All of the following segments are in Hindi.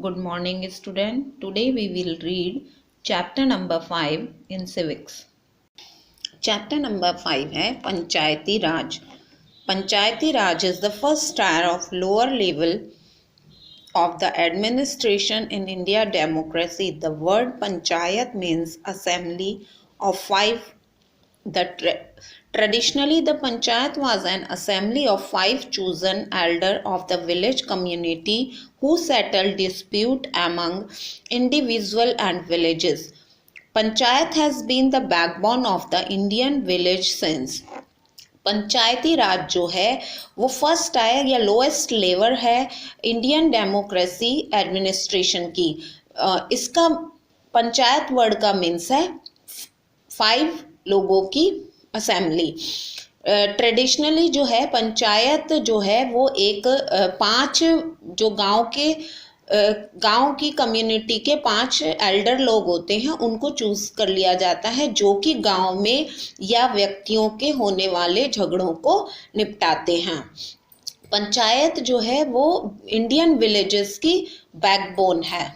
Good morning, student. Today we will read chapter number 5 in civics. Chapter number 5 है पंचायती राज. Panchayati Raj is the first tier of lower level of the administration in India democracy. The word panchayat means assembly of five. Traditionally, the panchayat was an assembly of five chosen elders of the village community who settled dispute among individual and villages. Panchayat has been the backbone of the Indian village since. पंचायती राज जो है वो फर्स्ट टायर या लोएस्ट लेवल है इंडियन डेमोक्रेसी एडमिनिस्ट्रेशन की. इसका पंचायत वर्ड का मीन्स है 5 लोगों की असेंबली. ट्रेडिशनली जो है पंचायत जो है वो एक 5 जो गांव की कम्युनिटी के 5 एल्डर लोग होते हैं उनको चूज कर लिया जाता है जो कि गांव में या व्यक्तियों के होने वाले झगड़ों को निपटाते हैं. पंचायत जो है वो इंडियन विलेजेस की बैकबोन है.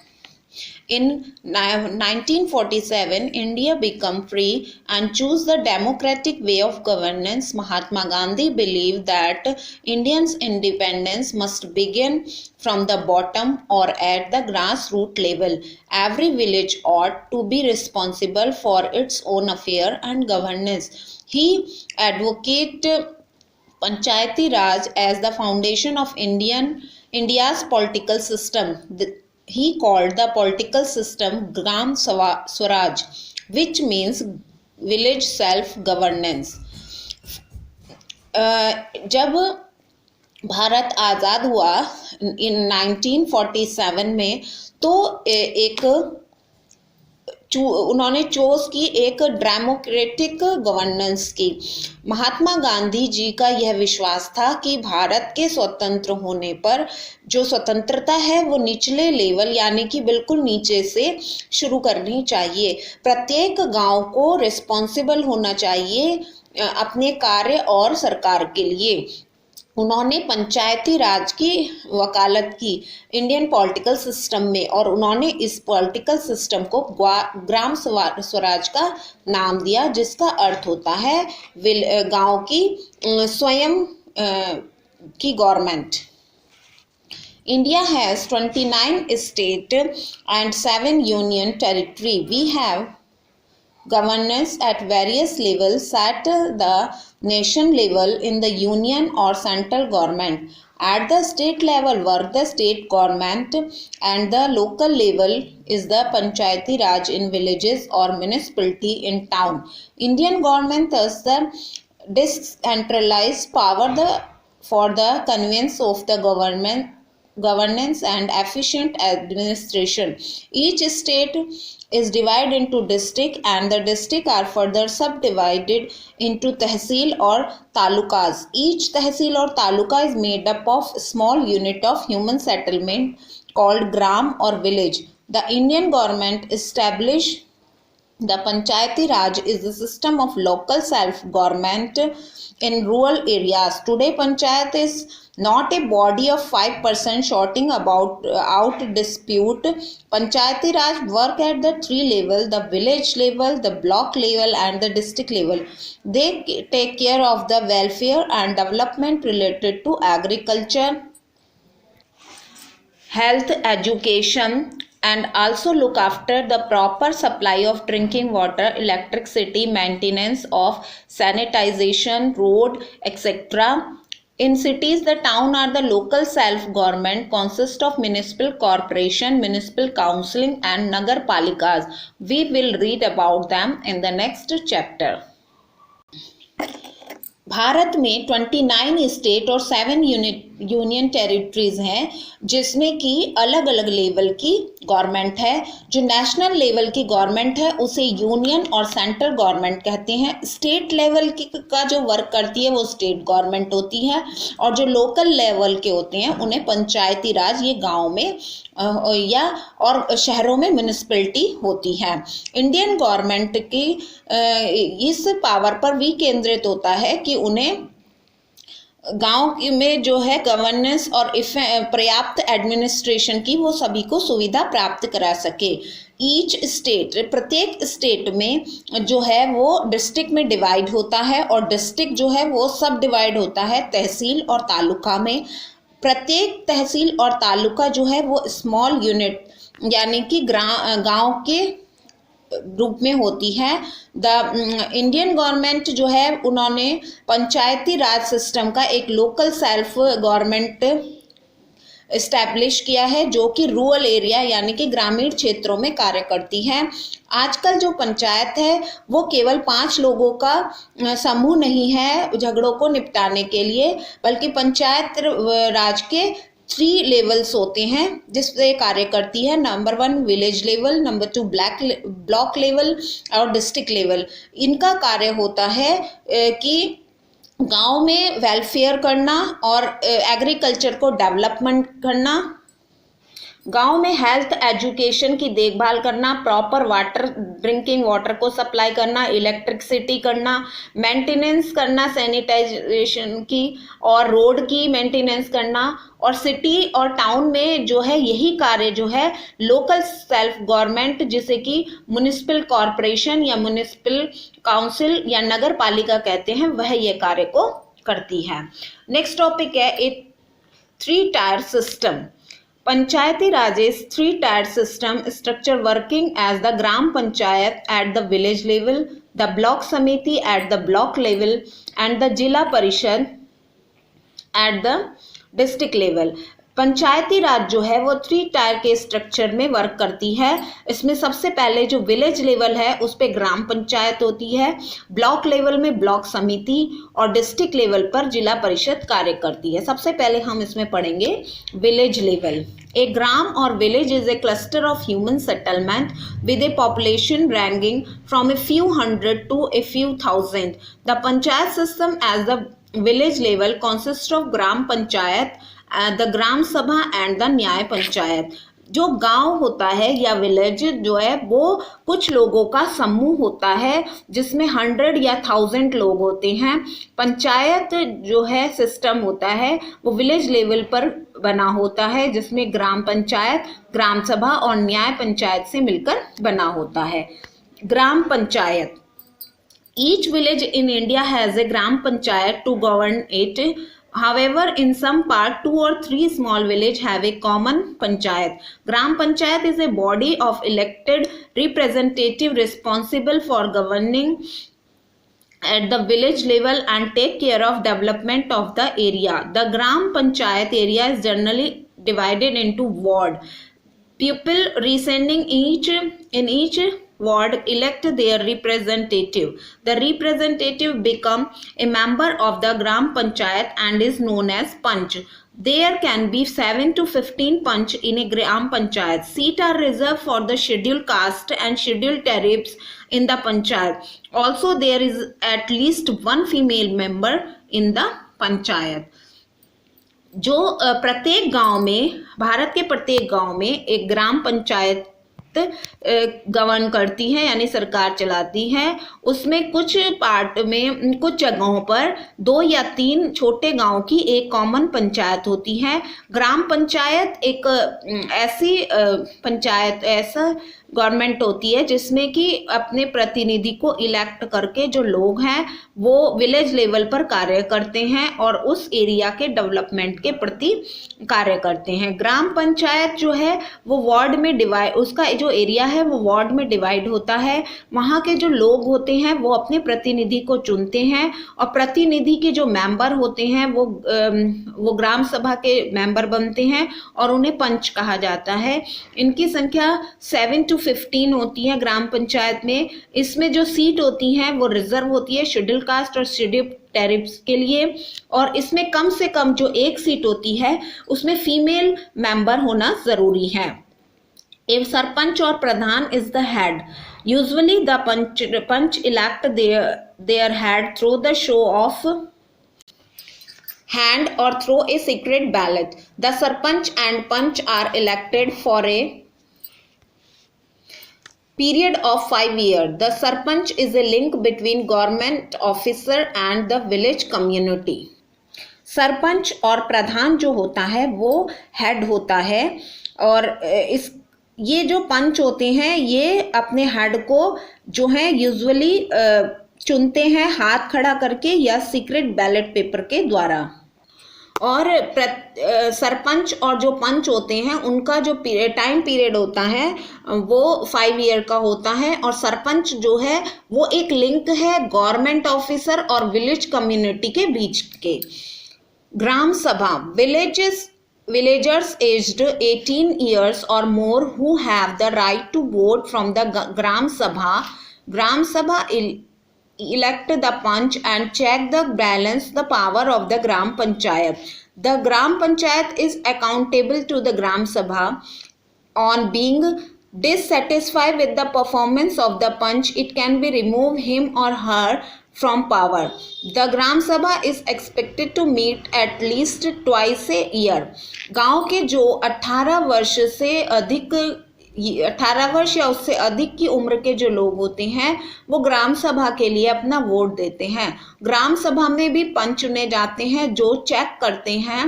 In 1947, India became free and chose the democratic way of governance. Mahatma Gandhi believed that Indians' independence must begin from the bottom or at the grassroots level. Every village ought to be responsible for its own affair and governance. He advocated Panchayati Raj as the foundation of India's political system. He called the political system Gram Swaraj, which means village self-governance. जब भारत आज़ाद हुआ इन 1947 में तो उन्होंने चोज की एक डेमोक्रेटिक गवर्नेंस की. महात्मा गांधी जी का यह विश्वास था कि भारत के स्वतंत्र होने पर जो स्वतंत्रता है वो निचले लेवल यानी कि बिल्कुल नीचे से शुरू करनी चाहिए. प्रत्येक गांव को रिस्पॉन्सिबल होना चाहिए अपने कार्य और सरकार के लिए. उन्होंने पंचायती राज की वकालत की इंडियन पॉलिटिकल सिस्टम में और उन्होंने इस पॉलिटिकल सिस्टम को ग्राम स्वराज का नाम दिया जिसका अर्थ होता है गांव की स्वयं की government. India has 29 states and 7 union territories. We have governance at various levels at the nation level in the union or central government. At the state level work the state government and the local level is the Panchayati Raj in villages or municipality in town. Indian government thus the decentralized power for the conveyance of the governance and efficient administration. Each state is divided into district and the district are further subdivided into tehsil or talukas. Each tehsil or taluka is made up of small unit of human settlement called gram or village. The Indian government established the Panchayati Raj is a system of local self-government in rural areas. Today, Panchayat is not a body of 5% shouting out dispute. Panchayati Raj work at the 3 level, the village level, the block level and the district level. They take care of the welfare and development related to agriculture, health, education, and also look after the proper supply of drinking water, electricity, maintenance of sanitization, road, etc. In cities, the town are the local self-government consist of municipal corporation, municipal council and nagar palikas. We will read about them in the next chapter. Bharat में 29 स्टेट और 7 यूनियन टेरिटरीज हैं जिसमें कि अलग अलग लेवल की गवर्नमेंट है. जो नेशनल लेवल की गवर्नमेंट है उसे यूनियन और सेंट्रल गवर्नमेंट कहते हैं. स्टेट लेवल का जो वर्क करती है वो स्टेट गवर्नमेंट होती है और जो लोकल लेवल के होते हैं उन्हें पंचायती राज ये गाँव में या और शहरों में म्यूनिसिपैलिटी होती है. इंडियन गवर्नमेंट की इस पावर पर भी केंद्रित होता है कि उन्हें गांव में जो है गवर्नेंस और पर्याप्त एडमिनिस्ट्रेशन की वो सभी को सुविधा प्राप्त करा सके। ईच स्टेट, प्रत्येक स्टेट में जो है वो डिस्ट्रिक्ट में डिवाइड होता है और डिस्ट्रिक्ट जो है वो सब डिवाइड होता है तहसील और तालुका में। प्रत्येक तहसील और तालुका जो है वो स्मॉल यूनिट यानी कि गांव के रूप में होती है। द इंडियन गवर्नमेंट जो है उन्होंने पंचायती राज सिस्टम का एक लोकल सेल्फ गवर्नमेंट इस्टेब्लिश किया है जो कि रूरल एरिया यानी कि ग्रामीण क्षेत्रों में कार्य करती है। आजकल जो पंचायत है वो केवल 5 लोगों का समूह नहीं है झगड़ों को निपटाने के लिए, बल्कि पंचायत राज के 3 लेवल्स होते हैं जिससे कार्य करती है। Number 1 village level, number 2 block level और डिस्ट्रिक्ट लेवल। इनका कार्य होता है कि गांव में वेलफेयर करना और एग्रीकल्चर को डेवलपमेंट करना, गांव में हेल्थ एजुकेशन की देखभाल करना, प्रॉपर वाटर ड्रिंकिंग वाटर को सप्लाई करना, इलेक्ट्रिसिटी करना, मेंटेनेंस करना सैनिटाइजेशन की और रोड की मेंटेनेंस करना। और सिटी और टाउन में जो है यही कार्य जो है लोकल सेल्फ गवर्नमेंट जिसे कि म्युनिसिपल कॉरपोरेशन या म्युनिसिपल काउंसिल या नगर पालिका कहते हैं, वह ये कार्य को करती है। नेक्स्ट टॉपिक है 3 tier system. Panchayati Raj is 3-tiered system structure working as the Gram Panchayat at the village level, the Block Samiti at the block level and the Jila Parishad at the district level. पंचायती राज जो है वो 3 टायर के स्ट्रक्चर में वर्क करती है। इसमें सबसे पहले जो विलेज लेवल है उस पे ग्राम पंचायत होती है, ब्लॉक लेवल में ब्लॉक समिति और डिस्ट्रिक्ट लेवल पर जिला परिषद कार्य करती है। सबसे पहले हम इसमें पढ़ेंगे विलेज लेवल। ए ग्राम और village is a cluster of human settlement with A population ranking from A few hundred to a few thousand. The panchayat system at the village level consists of gram panchayat, the gram sabha and the न्याय पंचायत। जो गांव होता है या विलेज जो है वो कुछ लोगों का समूह होता है जिसमें 100 या 1000 लोग होते हैं। पंचायत जो है सिस्टम होता है वो विलेज लेवल पर बना होता है जिसमें ग्राम पंचायत, ग्राम सभा और न्याय पंचायत से मिलकर बना होता है। Gram panchayat, each village in India has a gram panchayat to govern it. However, in some part, 2 or 3 small villages have a common panchayat. Gram Panchayat is a body of elected representative responsible for governing at the village level and take care of development of the area. The Gram Panchayat area is generally divided into ward. People residing in each ward elect their representative. The representative become a member of the Gram Panchayat and is known as Panch. There can be 7 to 15 Panch in a Gram Panchayat. Seats are reserved for the scheduled caste and scheduled tribes in the Panchayat. Also, there is at least 1 female member in the Panchayat. जो प्रत्येक गांव में, भारत के प्रत्येक गांव में एक ग्राम पंचायत गवर्न करती है यानी सरकार चलाती है। उसमें कुछ पार्ट में कुछ जगहों पर 2 या 3 छोटे गांव की एक कॉमन पंचायत होती है। ग्राम पंचायत एक ऐसी पंचायत ऐसा गवर्नमेंट होती है जिसमें कि अपने प्रतिनिधि को इलेक्ट करके जो लोग हैं वो विलेज लेवल पर कार्य करते हैं और उस एरिया के डेवलपमेंट के प्रति कार्य करते हैं। ग्राम पंचायत जो है वो वार्ड में डिवाइड, उसका जो एरिया है वो वार्ड में डिवाइड होता है। वहाँ के जो लोग होते हैं वो अपने प्रतिनिधि को चुनते हैं और प्रतिनिधि के जो मेंबर होते हैं वो ग्राम सभा के मेंबर बनते हैं और उन्हें पंच कहा जाता है। इनकी संख्या 7 to 15 होती है ग्राम पंचायत में। इसमें जो सीट होती हैं वो रिजर्व होती है शेड्यूल कास्ट और शेड्यूल ट्राइब्स के लिए और इसमें कम से कम जो 1 सीट होती है उसमें फीमेल मेंबर होना जरूरी है। एक सरपंच और pradhan is the head. Usually the punch elect their head through the show of hand or through a secret ballot. The sarpanch and punch are elected for a period of 5 years. The sarpanch is a link between government officer and the village community. Sarpanch और प्रधान जो होता है वो हेड होता है, और ये जो पंच होते हैं ये अपने हेड को जो है यूजुअली चुनते हैं हाथ खड़ा करके या सीक्रेट बैलेट पेपर के द्वारा। और सरपंच और जो पंच होते हैं उनका जो टाइम पीरियड होता है वो 5 ईयर का होता है। और सरपंच जो है वो एक लिंक है गवर्नमेंट ऑफिसर और विलेज कम्युनिटी के बीच के। ग्राम सभा, villagers aged 18 years or more who have the right to vote from the Gram Sabha. Gram Sabha elect the Panch and check the balance the power of the Gram Panchayat. The Gram Panchayat is accountable to the Gram Sabha. On being dissatisfied with the performance of the Panch, it can be remove him or her from power. The Gram Sabha is expected to meet at least twice a year. गांव के जो 18 वर्ष या उससे अधिक की उम्र के जो लोग होते हैं वो ग्राम सभा के लिए अपना वोट देते हैं। ग्राम सभा में भी पंच चुने जाते हैं जो चेक करते हैं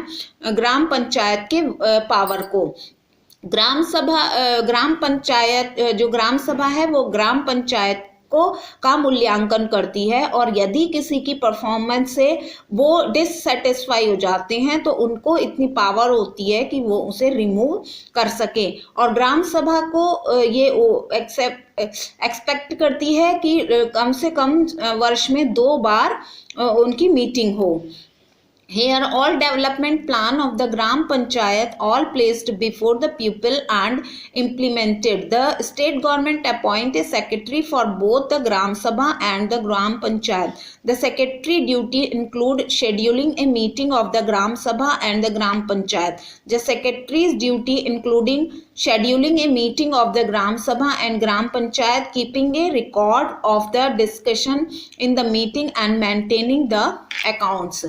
ग्राम पंचायत के पावर को। ग्राम पंचायत जो ग्राम सभा है वो ग्राम पंचायत का मूल्यांकन करती है, और यदि किसी की परफॉर्मेंस से वो डिससेटिस्फाई हो जाते हैं तो उनको इतनी पावर होती है कि वो उसे रिमूव कर सके। और ग्राम सभा को ये एक्सपेक्ट करती है कि कम से कम वर्ष में 2 बार उनकी मीटिंग हो। Here all development plan of the Gram Panchayat all placed before the people and implemented. The state government appoint a secretary for both the Gram Sabha and the Gram Panchayat. The secretary duty include scheduling a meeting of the Gram Sabha and the Gram Panchayat. The secretary's duty including scheduling a meeting of the Gram Sabha and Gram Panchayat, keeping a record of the discussion in the meeting and maintaining the accounts.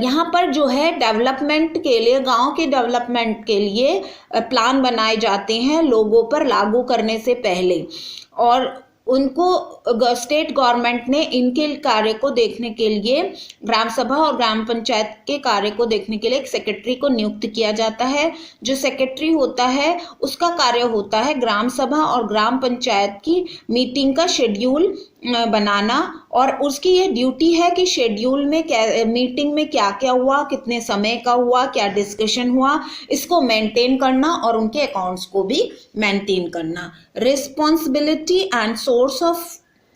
यहाँ पर जो है डेवलपमेंट के लिए, गांव के डेवलपमेंट के लिए प्लान बनाए जाते हैं लोगों पर लागू करने से पहले, और उनको स्टेट गवर्नमेंट ने इनके कार्य को देखने के लिए, ग्राम सभा और ग्राम पंचायत के कार्य को देखने के लिए एक सेक्रेटरी को नियुक्त किया जाता है। जो सेक्रेटरी होता है उसका कार्य होता है ग्राम सभा और ग्राम पंचायत की मीटिंग का शेड्यूल बनाना, और उसकी ये ड्यूटी है कि शेड्यूल में मीटिंग में क्या क्या हुआ, कितने समय का हुआ, क्या डिस्कशन हुआ, इसको मेंटेन करना और उनके अकाउंट्स को भी मेंटेन करना। Responsibility and source of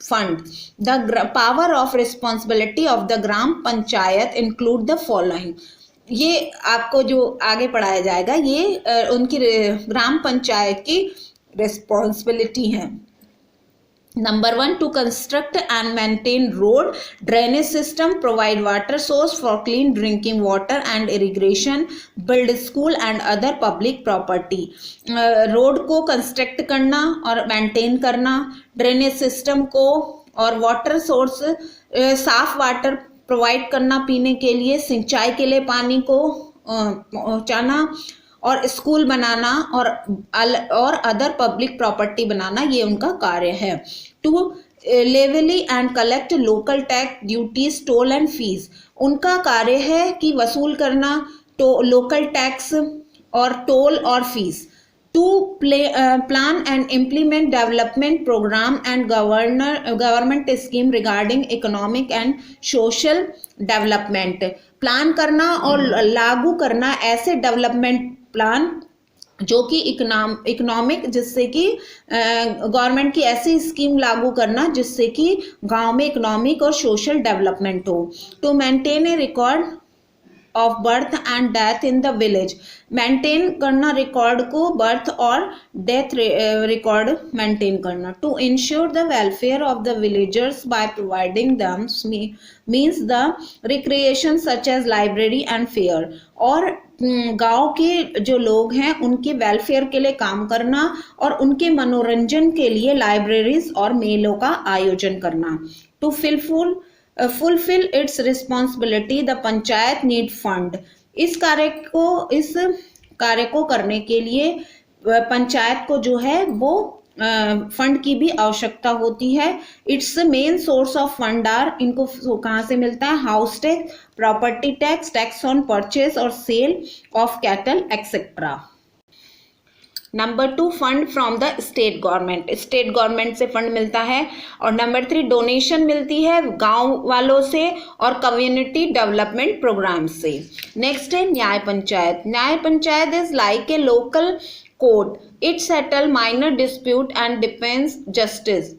fund, the power of responsibility of the gram panchayat include the following. ये आपको जो आगे पढ़ाया जाएगा ये उनकी ग्राम पंचायत की रिस्पॉन्सिबिलिटी है। Number 1, to construct and maintain road, drainage system, provide water source for clean drinking water and irrigation, build school and other public property. Road को कंस्ट्रक्ट करना और मेंटेन करना, ड्रेनेज सिस्टम को और वाटर सोर्स, साफ वाटर प्रोवाइड करना पीने के लिए, सिंचाई के लिए पानी को पहुँचाना, और स्कूल बनाना और अदर पब्लिक प्रॉपर्टी बनाना, ये उनका कार्य है। To levy and collect local tax, duties, toll and fees, उनका कार्य है कि वसूल करना लोकल टैक्स और टोल और fees. To plan and implement development program and government scheme regarding economic and social development, plan करना और लागू करना ऐसे डेवलपमेंट प्लान जो कि इकोनॉमिक, जिससे कि गवर्नमेंट की ऐसी स्कीम लागू करना जिससे कि गांव में इकोनॉमिक और सोशल डेवलपमेंट हो। To maintain a record of birth and death in the village, maintain करना रिकॉर्ड को, बर्थ और डेथ रिकॉर्ड मेंटेन करना। To ensure the welfare of the villagers by providing them means the recreation such as library and fair, और गांव के जो लोग हैं उनके वेलफेयर के लिए काम करना और उनके मनोरंजन के लिए लाइब्रेरीज और मेलों का आयोजन करना। To fulfill its responsibility, the panchayat need fund, इस कार्य को करने के लिए पंचायत को जो है वो फंड की भी आवश्यकता होती है। Its main source of fund are, इनको कहाँ से मिलता है, house tax, property tax, tax on purchase और sale of cattle etcetera. Number 2, fund from the state government, state government से फंड मिलता है। और नंबर 3, डोनेशन मिलती है गांव वालों से और कम्युनिटी डेवलपमेंट प्रोग्राम से। नेक्स्ट है न्याय पंचायत। न्याय panchayat is like a local court, it settle minor dispute and defence justice.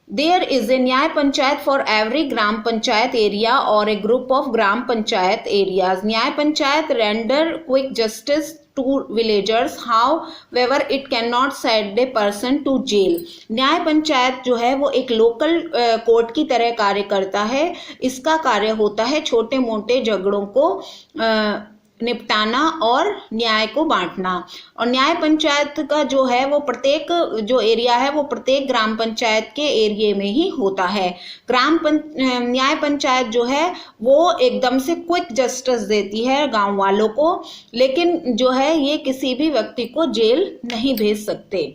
There is a Nyay Panchayat for every Gram Panchayat area or a group of Gram Panchayat areas. Nyay Panchayat render quick justice to villagers, however it cannot send a person to jail. न्याय पंचायत जो है वो एक लोकल कोर्ट की तरह कार्य करता है। इसका कार्य होता है छोटे मोटे झगड़ों को निपटाना और न्याय को बांटना। और न्याय पंचायत का जो है वो प्रत्येक जो एरिया है वो प्रत्येक ग्राम पंचायत के एरिया में ही होता है। न्याय पंचायत जो है वो एकदम से क्विक जस्टिस देती है गांव वालों को, लेकिन जो है ये किसी भी व्यक्ति को जेल नहीं भेज सकते।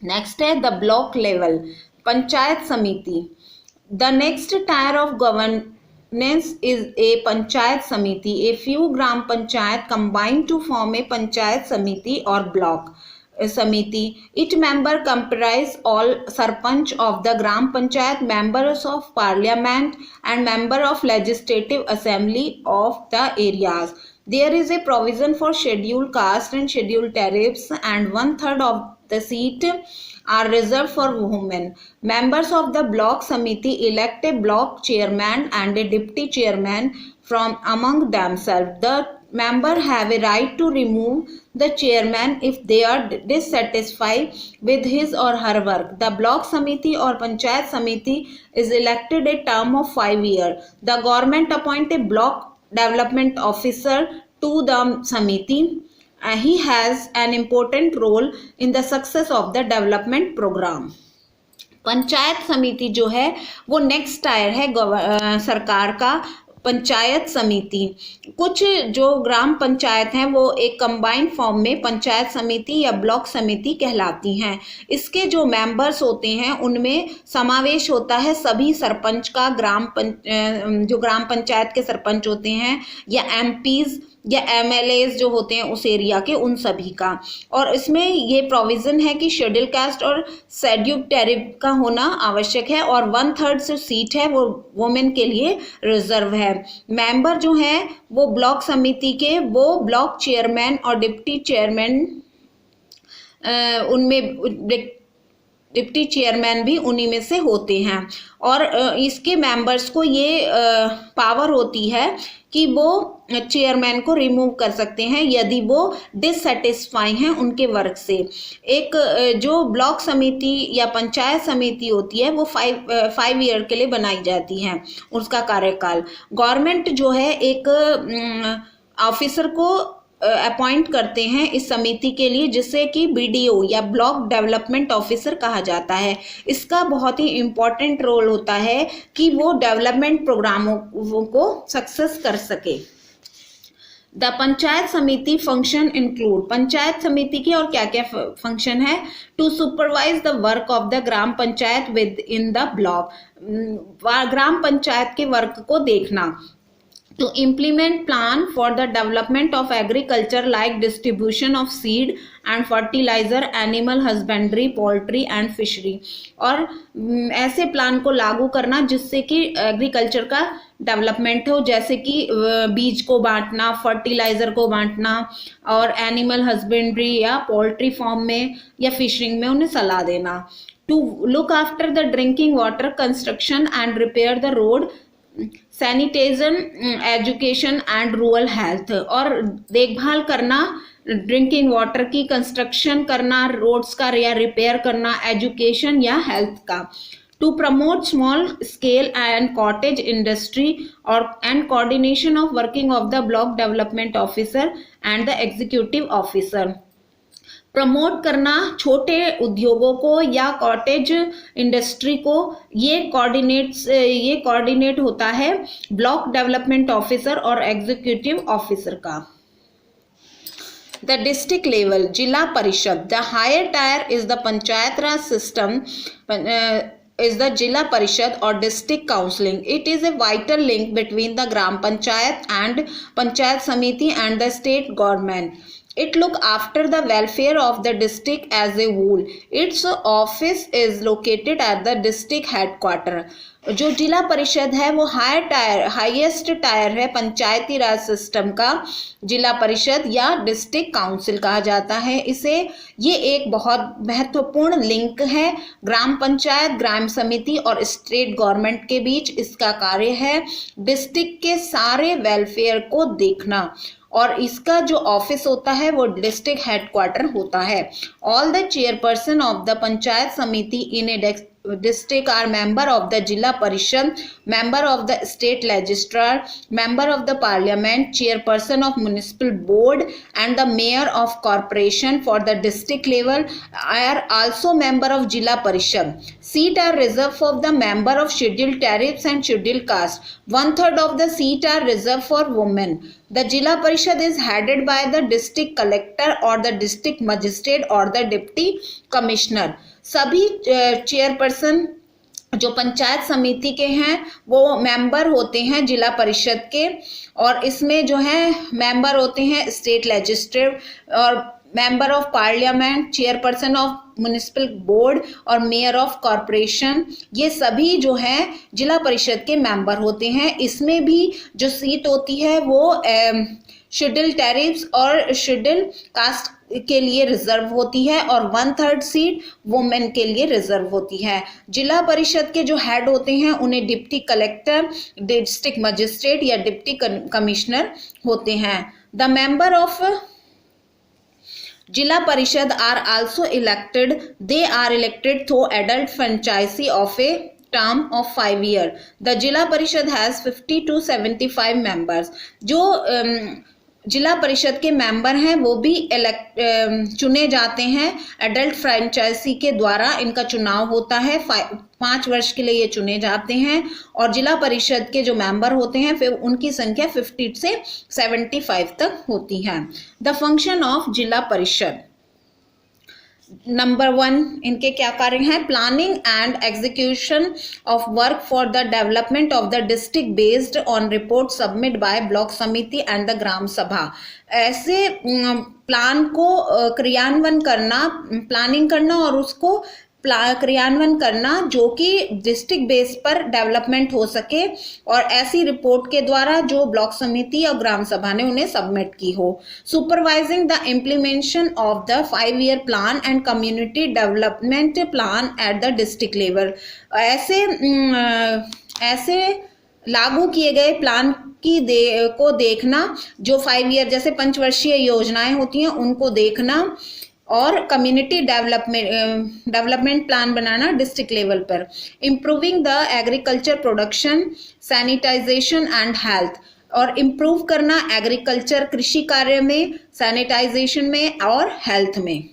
नेक्स्ट है द ब्लॉक लेवल पंचायत समिति। The next tyre of governance is a panchayat samiti. A few gram panchayat combine to form a panchayat samiti or block samiti. Each member comprise all sarpanch of the gram panchayat, members of parliament and member of legislative assembly of the areas. There is a provision for scheduled caste and scheduled tribes, and 1/3 of the seat are reserved for women. Members of the block committee elect a block chairman and a deputy chairman from among themselves. The member have a right to remove the chairman if they are dissatisfied with his or her work. The block committee or panchayat samiti is elected a term of 5 years. The government appoint a block development officer to the samiti. He has an important role in the success of the development program. Panchayat समिति जो है वो नेक्स्ट टायर है सरकार का पंचायत समिति। कुछ जो ग्राम पंचायत हैं वो एक कंबाइंड फॉर्म में पंचायत समिति या ब्लॉक समिति कहलाती हैं। इसके जो मेंबर्स होते हैं उनमें समावेश होता है सभी सरपंच का, जो ग्राम पंचायत के सरपंच होते हैं या एमपीज या एमएलएज जो होते हैं उस एरिया के, उन सभी का। और इसमें ये प्रोविज़न है कि शेड्यूल कास्ट और शेड्यूल ट्राइब का होना आवश्यक है और 1/3 जो सीट है वो वुमेन के लिए रिजर्व है। मेंबर जो हैं वो ब्लॉक समिति के वो ब्लॉक चेयरमैन और डिप्टी चेयरमैन उनमें डिप्टी चेयरमैन भी उन्हीं में से होते हैं। और इसके मेंबर्स को ये पावर होती है कि वो चेयरमैन को रिमूव कर सकते हैं यदि वो डिससेटिस्फाई हैं उनके वर्क से। एक जो ब्लॉक समिति या पंचायत समिति होती है वो 5 ईयर के लिए बनाई जाती है उसका कार्यकाल। गवर्नमेंट जो है एक ऑफिसर को अपॉइंट करते हैं इस समिति के लिए, जिससे कि बीडीओ या ब्लॉक डेवलपमेंट ऑफिसर कहा जाता है। इसका बहुत ही इम्पोर्टेंट रोल होता है कि वो डेवलपमेंट प्रोग्रामों को सक्सेस कर सके। द पंचायत समिति फंक्शन इंक्लूड, पंचायत समिति की और क्या क्या फंक्शन है, to supervise the work of the gram panchayat within the block, gram panchayat के वर्क को देखना, to implement plan for the development of agriculture like distribution of seed and fertilizer, animal husbandry, poultry and fishery, और ऐसे प्लान को लागू करना जिससे कि एग्रीकल्चर का डेवलपमेंट हो, जैसे कि बीज को बांटना, फर्टिलाइजर को बांटना और एनिमल हस्बेंड्री या पोल्ट्री फार्म में या फिशरिंग में उन्हें सलाह देना। To look after the drinking water construction and repair the road, sanitation, education and rural health, और देखभाल करना ड्रिंकिंग वाटर की, कंस्ट्रक्शन करना रोड्स का या रिपेयर करना, एजुकेशन या हेल्थ का। To promote small scale and cottage industry और and coordination of working of the block development officer and the executive officer, promote करना छोटे उद्योगों को या कॉटेज इंडस्ट्री को, ये कोऑर्डिनेट होता है ब्लॉक डेवलपमेंट ऑफिसर और एग्जीक्यूटिव ऑफिसर का। The district level Zila Parishad, the higher tier is the Panchayat Raj system is the Jila Parishad or district counseling. It is a vital link between the Gram Panchayat and Panchayat Samiti and the state government. It look after the welfare of the district as a whole. Its office is located at the district headquarter. जो जिला परिषद है वो हाईएस्ट टायर है पंचायती राज सिस्टम का जिला परिषद या डिस्ट्रिक्ट काउंसिल कहा जाता है इसे। ये एक बहुत महत्वपूर्ण लिंक है ग्राम पंचायत, ग्राम समिति और स्टेट गवर्नमेंट के बीच। इसका कार्य है डिस्ट्रिक्ट के सारे वेलफेयर को देखना और इसका जो ऑफिस होता है वो डिस्ट्रिक्ट हेडक्वार्टर होता है। All the chairperson of the panchayat समिति इन ए district are member of the Jila Parishad, member of the state legislature, member of the parliament, chairperson of municipal board and the mayor of corporation for the district level are also member of Jila Parishad. Seat are reserved for the member of scheduled tribes and scheduled caste. 1/3 of the seat are reserved for women. The Jila Parishad is headed by the district collector or the district magistrate or the deputy commissioner. सभी चेयरपर्सन जो पंचायत समिति के हैं वो मेंबर होते हैं जिला परिषद के और इसमें जो है मेंबर होते हैं स्टेट लेजिस्लेटिव और member of parliament, chairperson of municipal board और मेयर ऑफ कॉरपोरेशन। ये सभी जो हैं जिला परिषद के मेंबर होते हैं। इसमें भी जो सीट होती है वो शेड्यूल्ड ट्राइब्स और शेड्यूल्ड कास्ट के लिए रिजर्व होती है और 1/3 सीट वुमेन के लिए रिजर्व होती है। जिला परिषद के जो हेड होते हैं उन्हें डिप्टी कलेक्टर, डिस्ट्रिक्ट मजिस्ट्रेट या डिप्टी कमिश्नर होते हैं। The member of Jila Parishad are also elected. They are elected through adult franchise of a term of 5 years. The Jila Parishad has 50 to 75 members. जो जिला परिषद के मेंबर हैं वो भी चुने जाते हैं एडल्ट फ्रेंचाइजी के द्वारा। इनका चुनाव होता है 5 वर्ष के लिए ये चुने जाते हैं और जिला परिषद के जो मेंबर होते हैं फिर उनकी संख्या 50 से 75 तक होती है। द फंक्शन ऑफ जिला परिषद, नंबर 1 इनके क्या कार्य हैं? Planning and execution of work for the development of the district based on report submit by block समिति एंड द ग्राम सभा। ऐसे प्लान को क्रियान्वयन करना, प्लानिंग करना और उसको क्रियान्वयन करना जो कि डिस्ट्रिक्ट बेस पर डेवलपमेंट हो सके और ऐसी रिपोर्ट के द्वारा जो ब्लॉक समिति और ग्राम सभा ने उन्हें सबमिट की हो। Supervising the implementation of the 5 year plan and community development plan at the district level. ऐसे लागू किए गए प्लान को देखना, जो 5 ईयर जैसे पंचवर्षीय योजनाएं होती हैं उनको देखना और कम्युनिटी डेवलपमेंट प्लान बनाना डिस्ट्रिक्ट लेवल पर। Improving the agriculture production, sanitisation and health, और इम्प्रूव करना एग्रीकल्चर कृषि कार्य में, सैनिटाइजेशन में और हेल्थ में।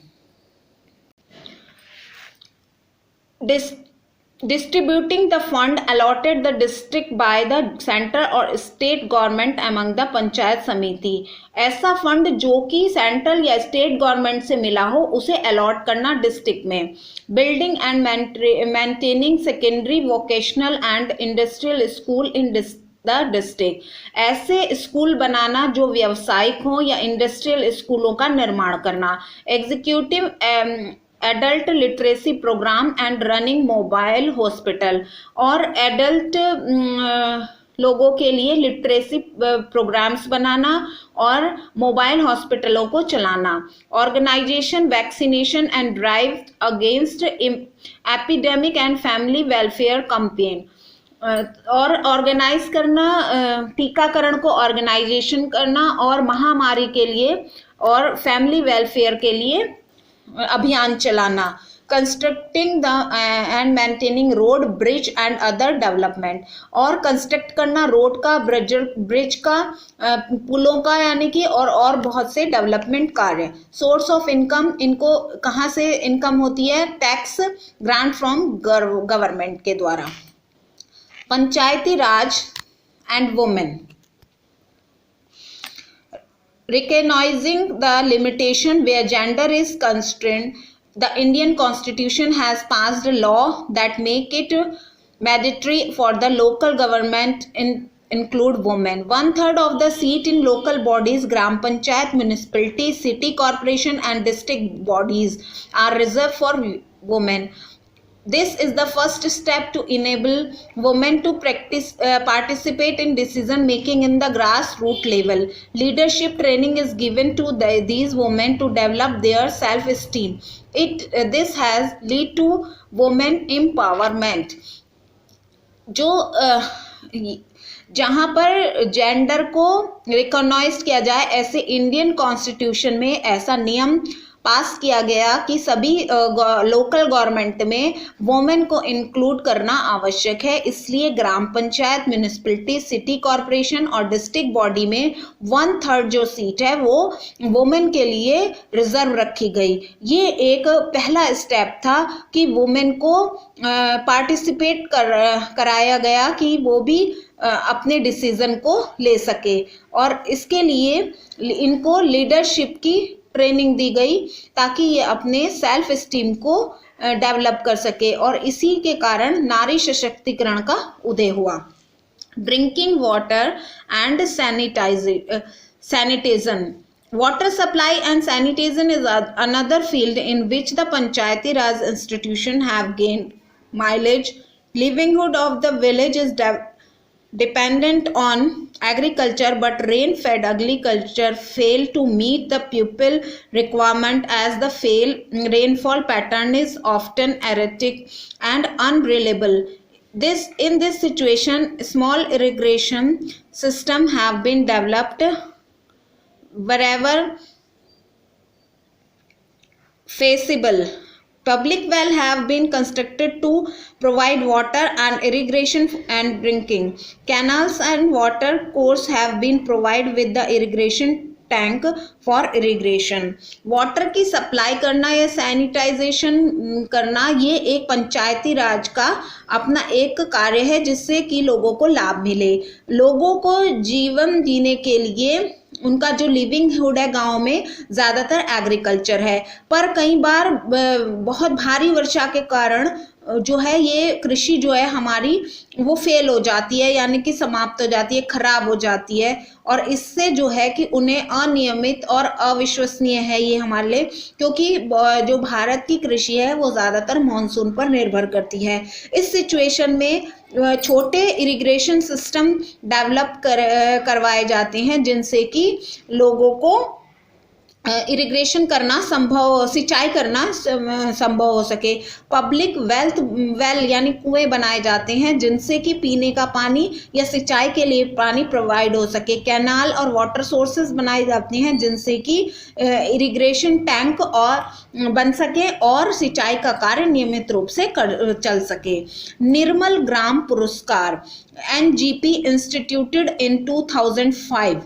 Distributing the fund allotted the district by the center or state government among the panchayat समिति। ऐसा फंड जो कि सेंट्रल या स्टेट गवर्नमेंट से मिला हो उसे अलॉट करना डिस्ट्रिक्ट में। Building and maintaining secondary vocational and industrial school in the district. ऐसे स्कूल बनाना जो व्यावसायिक हो या इंडस्ट्रियल स्कूलों का निर्माण करना। Executive adult literacy program and running mobile hospital, और एडल्ट लोगों के लिए लिटरेसी प्रोग्राम्स बनाना और मोबाइल हॉस्पिटलों को चलाना। Organization vaccination and drive against epidemic and family welfare campaign, और ऑर्गेनाइज करना, टीकाकरण को ऑर्गेनाइजेशन करना और महामारी के लिए और फैमिली वेलफेयर के लिए अभियान चलाना। Constructing the end maintaining road, bridge and other development, और कंस्ट्रक्ट करना रोड का, ब्रिज का, पुलों का यानी कि और बहुत से डेवलपमेंट कार्य। सोर्स ऑफ इनकम, इनको कहाँ से इनकम होती है? टैक्स, ग्रांट फ्रॉम गवर्नमेंट के द्वारा। Panchayati Raj and women, recognizing the limitation where gender is constrained, the Indian Constitution has passed a law that make it mandatory for the local government include women. 1/3 of the seat in local bodies, gram panchayat, municipality, city corporation and district bodies are reserved for women. This is the first step to enable women to participate in decision making in the grassroots level. Leadership training is given to these women to develop their self-esteem. This has lead to women empowerment. जो जहाँ पर जेंडर को रिकॉग्नाइज किया जाए, ऐसे इंडियन कॉन्स्टिट्यूशन में ऐसा नियम पास किया गया कि सभी लोकल गवर्नमेंट में वुमेन को इंक्लूड करना आवश्यक है। इसलिए ग्राम पंचायत, म्यूनिसिपैलिटी, सिटी कॉरपोरेशन और डिस्ट्रिक्ट बॉडी में 1/3 जो सीट है वो वुमेन के लिए रिजर्व रखी गई। ये एक पहला स्टेप था कि वुमेन को पार्टिसिपेट कराया गया कि वो भी अपने डिसीजन को ले सके, और इसके लिए इनको लीडरशिप की ट्रेनिंग दी गई ताकि ये अपने सेल्फ एस्टीम को डेवलप कर सके, और इसी के कारण नारी सशक्तिकरण का उदय हुआ। Drinking water and sanitization. Water supply and sanitation is another field in which the Panchayati Raj institution have gained mileage. Livelihood of the village is dependent on agriculture, but rain-fed agriculture fail to meet the people requirement as the rainfall pattern is often erratic and unreliable. In this situation, small irrigation system have been developed wherever feasible. Public well have been constructed to provide water and irrigation and drinking. Canals and water course have been provided with the irrigation tank for irrigation. Water की सप्लाई करना या सैनिटाइजेशन करना ये एक पंचायती राज का अपना एक कार्य है जिससे कि लोगों को लाभ मिले. लोगों को जीवन जीने के लिए उनका जो लिविंगहुड है गांव में ज़्यादातर एग्रीकल्चर है, पर कई बार बहुत भारी वर्षा के कारण जो है ये कृषि जो है हमारी वो फेल हो जाती है, यानी कि समाप्त हो जाती है, खराब हो जाती है, और इससे जो है कि उन्हें अनियमित और अविश्वसनीय है ये हमारे लिए, क्योंकि जो भारत की कृषि है वो ज़्यादातर मानसून पर निर्भर करती है. इस सिचुएशन में छोटे इरिगेशन सिस्टम डेवलप करवाए जाते हैं जिनसे कि लोगों को इरिगेशन करना संभव, सिंचाई करना संभव हो सके. पब्लिक वेल यानी कुएं बनाए जाते हैं जिनसे कि पीने का पानी या सिंचाई के लिए पानी प्रोवाइड हो सके. कैनाल और वाटर सोर्सेज बनाए जाते हैं जिनसे कि इरिगेशन टैंक और बन सके और सिंचाई का कार्य नियमित रूप से चल सके. निर्मल ग्राम पुरस्कार NGP instituted in 2005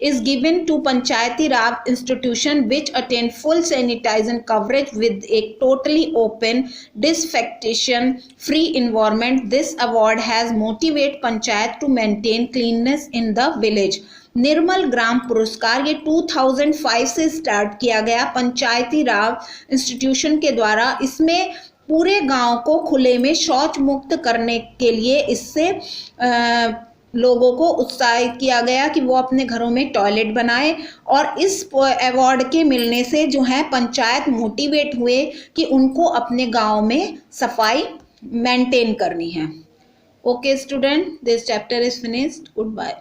is given to Panchayati Raj institution which attain full sanitation coverage with a totally open, disinfection free environment. This award has motivated Panchayat to maintain cleanliness in the village. निर्मल ग्राम पुरस्कार ये 2005 से स्टार्ट किया गया पंचायती राज इंस्टीट्यूशन के द्वारा. इसमें पूरे गांव को खुले में शौच मुक्त करने के लिए इससे लोगों को उत्साहित किया गया कि वो अपने घरों में टॉयलेट बनाएं, और इस अवार्ड के मिलने से जो है पंचायत मोटिवेट हुए कि उनको अपने गांव में सफाई मेंटेन करनी है. Okay student, this chapter is finished. Good bye.